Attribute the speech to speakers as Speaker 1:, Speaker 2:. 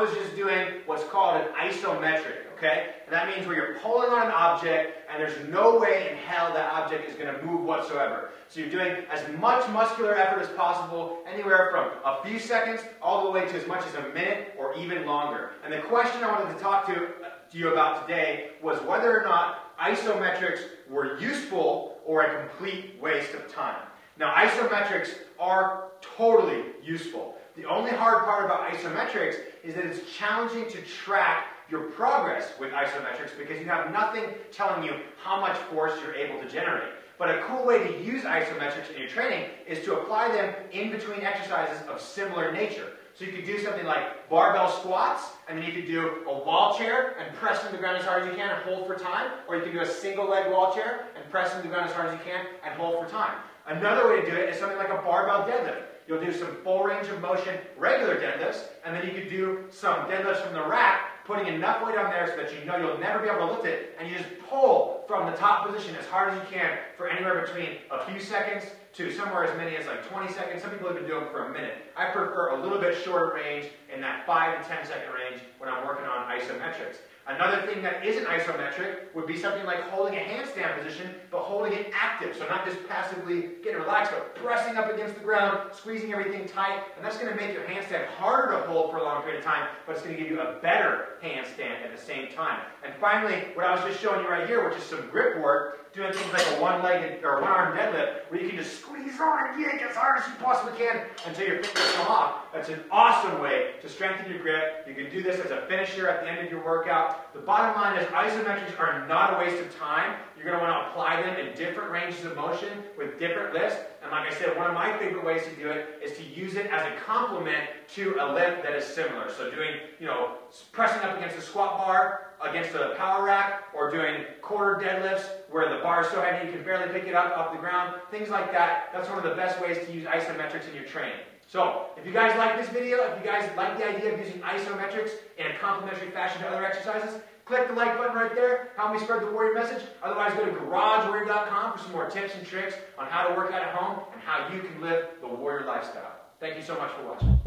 Speaker 1: was just doing what's called an isometric, okay? And that means where you're pulling on an object and there's no way in hell that object is going to move whatsoever. So you're doing as much muscular effort as possible, anywhere from a few seconds all the way to as much as a minute or even longer. And the question I wanted to talk to you about today was whether or not isometrics were useful or a complete waste of time. Now, isometrics are totally useful. The only hard part about isometrics is that it's challenging to track your progress with isometrics because you have nothing telling you how much force you're able to generate. But a cool way to use isometrics in your training is to apply them in between exercises of similar nature. So you could do something like barbell squats, and then you could do a wall chair and press into the ground as hard as you can and hold for time. Or you could do a single leg wall chair and press into the ground as hard as you can and hold for time. Another way to do it is something like a barbell deadlift. You'll do some full range of motion regular deadlifts, and then you could do some deadlifts from the rack, putting enough weight on there so that you know you'll never be able to lift it, and you just pull from the top position as hard as you can for anywhere between a few seconds to somewhere as many as like 20 seconds. Some people even do them for a minute. I prefer a little bit shorter range in that 5 to 10 second range when I'm working on isometrics. Another thing that isn't isometric would be something like holding a handstand position, but holding it active. So not just passively getting relaxed, but pressing up against the ground, squeezing everything tight. And that's going to make your handstand harder to hold for a long period of time, but it's going to give you a better handstand at the same time. And finally, what I was just showing you right here, which is some grip work, doing things like a one-legged or one-arm deadlift, where you can just squeeze on and yank as hard as you possibly can until your fingers come off. That's an awesome way to strengthen your grip. You can do this as a finisher at the end of your workout. The bottom line is isometrics are not a waste of time. You're going to want to apply them in different ranges of motion with different lifts. And like I said, one of my favorite ways to do it is to use it as a complement to a lift that is similar. So doing, pressing up against a squat bar, against a power rack, or doing quarter deadlifts where the bar is so heavy you can barely pick it up off the ground, things like that. That's one of the best ways to use isometrics in your training. So, if you guys like this video, if you guys like the idea of using isometrics in a complementary fashion to other exercises, click the like button right there, help me spread the warrior message. Otherwise, go to garagewarrior.com for some more tips and tricks on how to work out at home and how you can live the warrior lifestyle. Thank you so much for watching.